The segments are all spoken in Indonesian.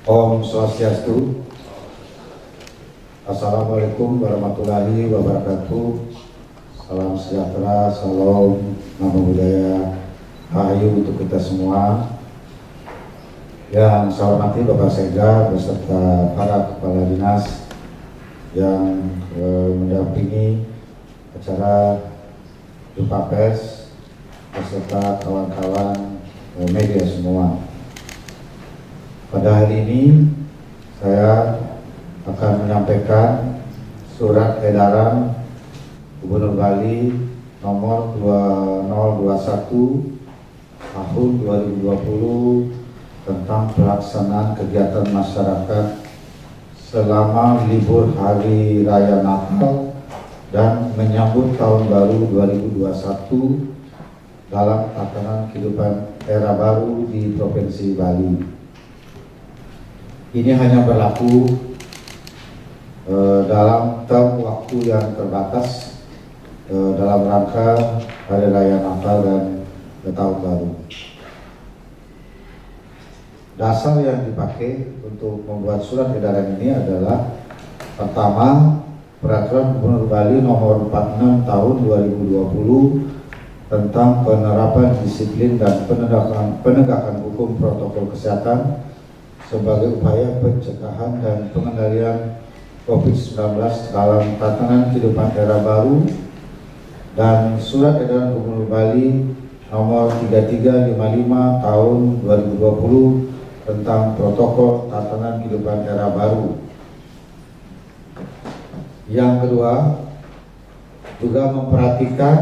Om Swastiastu. Assalamualaikum warahmatullahi wabarakatuh. Salam sejahtera, salam namo buddhaya, rahayu untuk kita semua. Yang saya hormati Bapak Sekda beserta para kepala dinas yang mendampingi acara jumpa pers beserta kawan-kawan media semua. Pada hari ini saya akan menyampaikan surat edaran Gubernur Bali nomor 2021 tahun 2020 tentang pelaksanaan kegiatan masyarakat selama libur Hari Raya Natal dan menyambut Tahun Baru 2021 dalam tatanan kehidupan era baru di Provinsi Bali. Ini hanya berlaku dalam term waktu yang terbatas dalam rangka Hari Raya Natal dan Tahun Baru. Dasar yang dipakai untuk membuat surat edaran ini adalah pertama, Peraturan Gubernur Bali nomor 46 tahun 2020 tentang penerapan disiplin dan penegakan hukum protokol kesehatan sebagai upaya pencegahan dan pengendalian COVID-19 dalam tatanan kehidupan era baru, dan Surat Edaran Gubernur Bali nomor 3355 tahun 2020 tentang protokol tatanan kehidupan era baru. Yang kedua, juga memperhatikan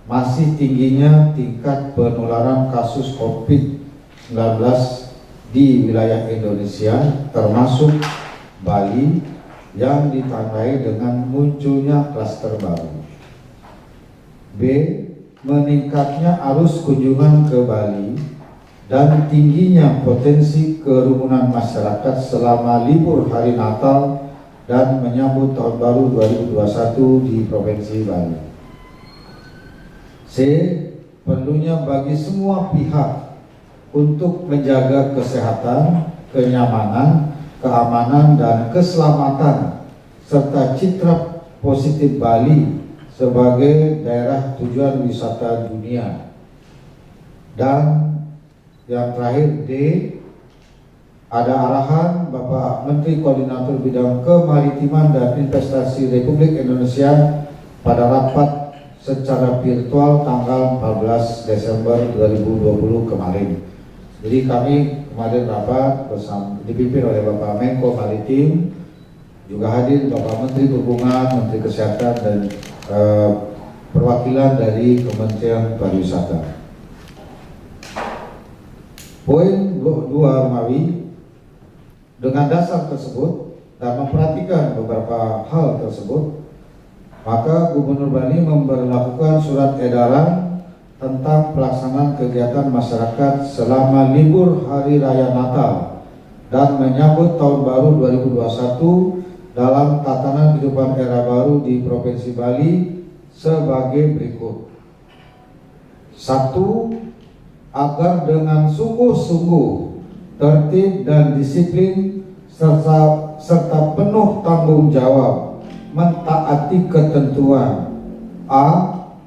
masih tingginya tingkat penularan kasus COVID-19 di wilayah Indonesia termasuk Bali yang ditandai dengan munculnya klaster baru. B. Meningkatnya arus kunjungan ke Bali dan tingginya potensi kerumunan masyarakat selama libur hari Natal dan menyambut Tahun Baru 2021 di Provinsi Bali. C. Perlunya bagi semua pihak untuk menjaga kesehatan, kenyamanan, keamanan, dan keselamatan serta citra positif Bali sebagai daerah tujuan wisata dunia. Dan yang terakhir D, ada arahan Bapak Menteri Koordinator Bidang Kemaritiman dan Investasi Republik Indonesia pada rapat secara virtual tanggal 14 Desember 2020 kemarin. Jadi kami kemarin rapat bersama dipimpin oleh Bapak Menko Maritim, juga hadir Bapak Menteri Perhubungan, Menteri Kesehatan, dan perwakilan dari Kementerian Pariwisata. Poin 2 Mawi, dengan dasar tersebut dan memperhatikan beberapa hal tersebut, maka Gubernur Bali memberlakukan surat edaran tentang pelaksanaan kegiatan masyarakat selama libur Hari Raya Natal dan menyambut Tahun Baru 2021 dalam tatanan kehidupan era baru di Provinsi Bali sebagai berikut. 1. Agar dengan sungguh-sungguh, tertib dan disiplin serta penuh tanggung jawab mentaati ketentuan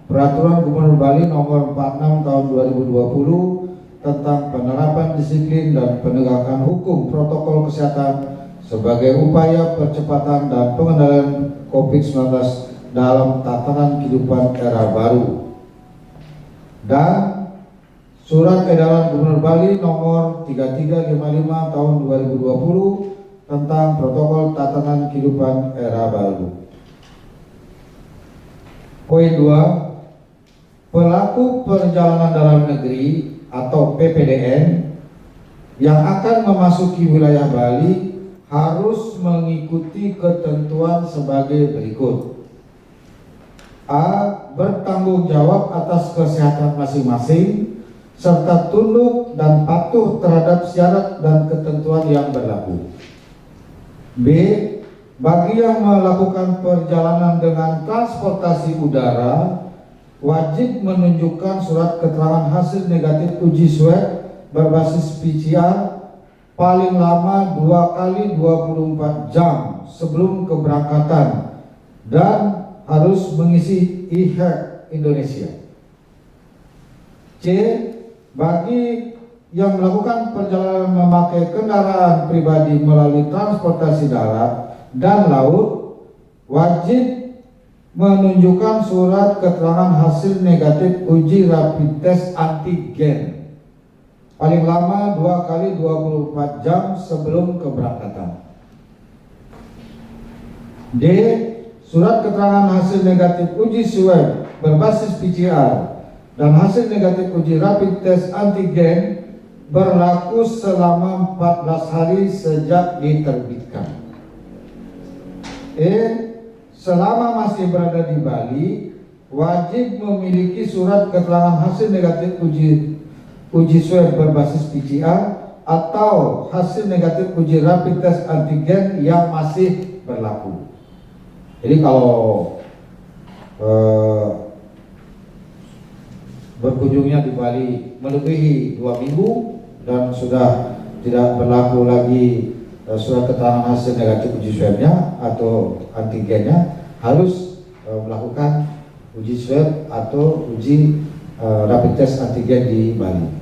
Peraturan Gubernur Bali nomor 46 tahun 2020 tentang penerapan disiplin dan penegakan hukum protokol kesehatan sebagai upaya percepatan dan pengendalian COVID-19 dalam tatanan kehidupan era baru. Dan Surat Edaran Gubernur Bali nomor 3355 tahun 2020 tentang protokol tatanan kehidupan era baru. Poin 2. Pelaku perjalanan dalam negeri atau PPDN yang akan memasuki wilayah Bali harus mengikuti ketentuan sebagai berikut. Bertanggung jawab atas kesehatan masing-masing serta tunduk dan patuh terhadap syarat dan ketentuan yang berlaku. B. Bagi yang melakukan perjalanan dengan transportasi udara wajib menunjukkan surat keterangan hasil negatif uji swab berbasis PCR paling lama 2 kali 24 jam sebelum keberangkatan dan harus mengisi e-hack Indonesia. C. Bagi yang melakukan perjalanan memakai kendaraan pribadi melalui transportasi darat dan laut wajib menunjukkan surat keterangan hasil negatif uji rapid test antigen paling lama 2 kali 24 jam sebelum keberangkatan. D. Surat keterangan hasil negatif uji swab berbasis PCR dan hasil negatif uji rapid test antigen berlaku selama 14 hari sejak diterbitkan. E. Selama masih berada di Bali, wajib memiliki surat keterangan hasil negatif uji swab berbasis PCR atau hasil negatif uji rapid test antigen yang masih berlaku. Jadi kalau berkunjungnya di Bali melebihi 2 minggu dan sudah tidak berlaku lagi surat keterangan hasil negatif uji swabnya atau antigennya, harus melakukan uji swab atau uji rapid test antigen di Bali.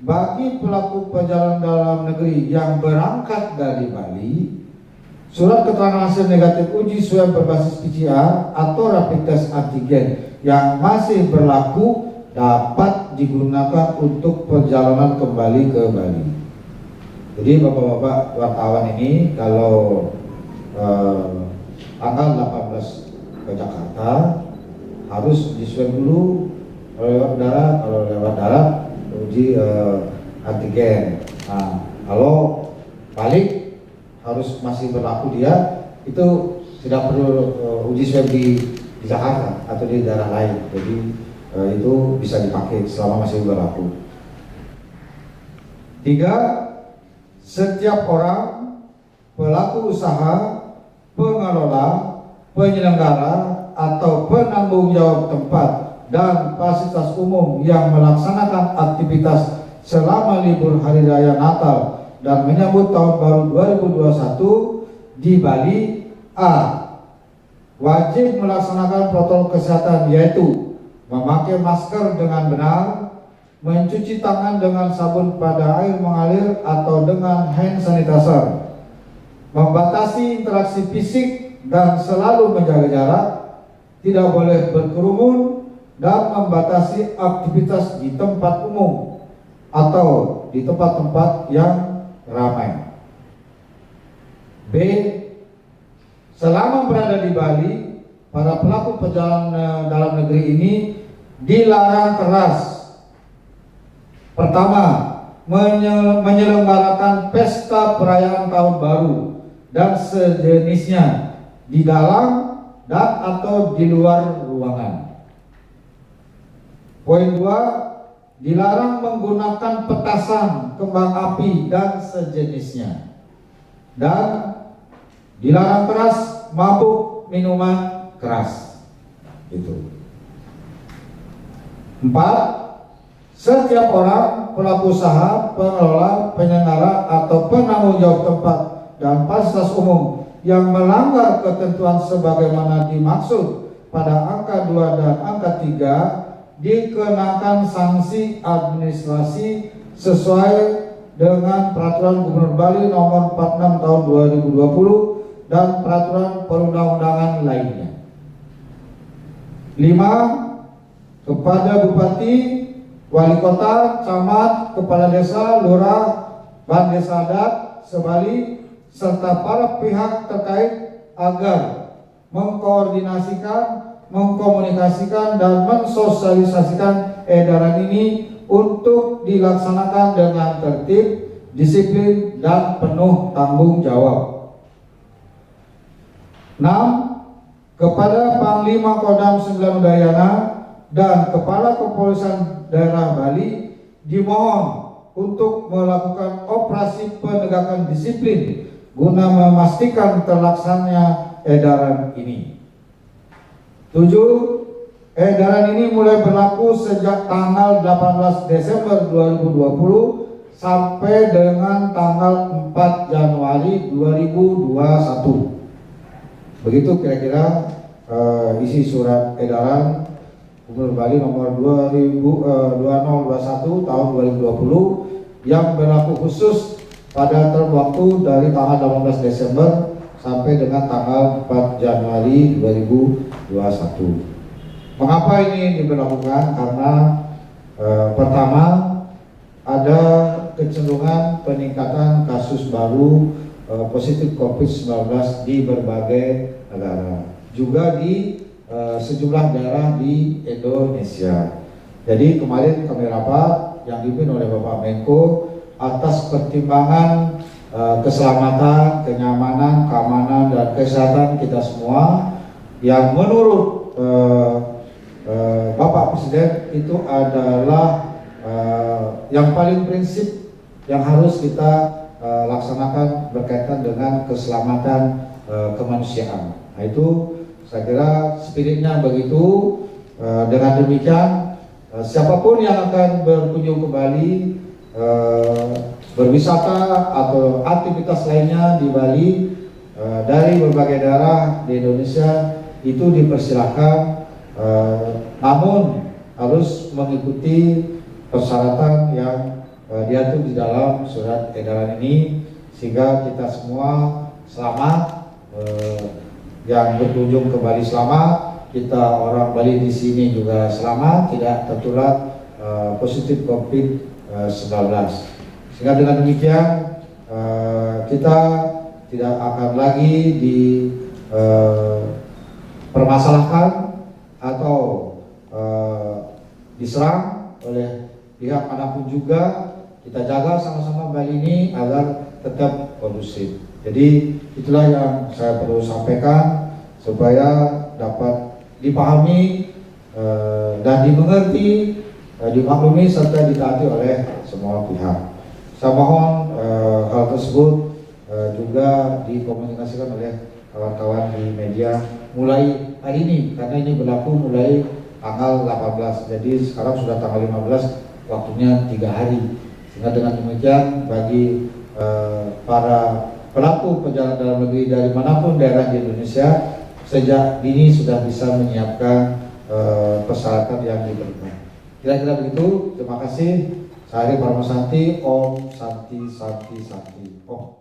Bagi pelaku perjalanan dalam negeri yang berangkat dari Bali, surat keterangan hasil negatif uji swab berbasis PCR atau rapid test antigen yang masih berlaku dapat digunakan untuk perjalanan kembali ke Bali. Jadi bapak-bapak wartawan ini kalau tanggal 18 ke Jakarta harus di swab dulu kalau lewat darat, uji antigen. Nah, kalau balik harus masih berlaku dia, itu tidak perlu uji swab di Jakarta atau di daerah lain. Jadi itu bisa dipakai selama masih berlaku. 3. Setiap orang, pelaku usaha, pengelola, penyelenggara atau penanggung jawab tempat dan fasilitas umum yang melaksanakan aktivitas selama libur Hari Raya Natal dan menyambut Tahun Baru 2021 di Bali. A. Wajib melaksanakan protokol kesehatan, yaitu memakai masker dengan benar, mencuci tangan dengan sabun pada air mengalir atau dengan hand sanitizer, membatasi interaksi fisik dan selalu menjaga jarak, tidak boleh berkerumun, dan membatasi aktivitas di tempat umum atau di tempat-tempat yang ramai. B. Selama berada di Bali, para pelaku perjalanan dalam negeri ini dilarang keras. Pertama, menyelenggarakan pesta perayaan tahun baru dan sejenisnya di dalam dan atau di luar ruangan. Poin 2, dilarang menggunakan petasan, kembang api dan sejenisnya. Dan dilarang keras mabuk minuman keras. Itu. 4. Setiap orang, pelaku usaha, pengelola, penyelenggara atau penanggung jawab tempat dan fasilitas umum yang melanggar ketentuan sebagaimana dimaksud pada angka 2 dan angka 3 dikenakan sanksi administrasi sesuai dengan Peraturan Gubernur Bali Nomor 46 Tahun 2020 dan peraturan perundang-undangan lainnya. 5. Kepada Bupati, Wali Kota, Camat, Kepala Desa, Lurah, Ban Desa Adat, Sebali, serta para pihak terkait agar mengkoordinasikan, mengkomunikasikan, dan mensosialisasikan edaran ini untuk dilaksanakan dengan tertib, disiplin, dan penuh tanggung jawab. 6. Kepada Panglima Kodam 9 Udayana dan Kepala Kepolisian Daerah Bali dimohon untuk melakukan operasi penegakan disiplin guna memastikan terlaksananya edaran ini. 7. Edaran ini mulai berlaku sejak tanggal 18 Desember 2020 sampai dengan tanggal 4 Januari 2021. Begitu kira-kira isi surat edaran Gubernur Bali nomor 2021 tahun 2020 yang berlaku khusus pada term waktu dari tanggal 18 Desember sampai dengan tanggal 4 Januari 2021. Mengapa ini diberlakukan? Karena pertama ada kecenderungan peningkatan kasus baru positif COVID-19 di berbagai negara, juga di sejumlah daerah di Indonesia. Jadi kemarin kami rapat yang dipimpin oleh Bapak Menko atas pertimbangan keselamatan, kenyamanan, keamanan, dan kesehatan kita semua yang menurut Bapak Presiden itu adalah yang paling prinsip yang harus kita laksanakan berkaitan dengan keselamatan kemanusiaan. Nah itu saya kira spiritnya begitu. Dengan demikian siapapun yang akan berkunjung ke Bali, berwisata atau aktivitas lainnya di Bali dari berbagai daerah di Indonesia itu dipersilahkan. Namun harus mengikuti persyaratan yang diatur di dalam surat edaran ini sehingga kita semua selamat, yang berkunjung ke Bali selamat, kita orang Bali di sini juga selamat, tidak tertular positif COVID-19. Sehingga dengan demikian kita tidak akan lagi dipermasalahkan atau diserang oleh pihak manapun juga. Kita jaga sama-sama Bali ini agar tetap kondusif. Jadi itulah yang saya perlu sampaikan supaya dapat dipahami dan dimengerti, dimaklumi serta ditaati oleh semua pihak. Saya mohon hal tersebut juga dikomunikasikan oleh kawan-kawan di media mulai hari ini, karena ini berlaku mulai tanggal 18. Jadi sekarang sudah tanggal 15, waktunya 3 hari. Sehingga dengan demikian bagi para pelaku perjalanan dalam negeri dari manapun daerah di Indonesia sejak dini sudah bisa menyiapkan persyaratan yang diperlukan. Kira-kira begitu. Terima kasih. Saya Hari Parmasanti. Om Santi Santi Santi. Om.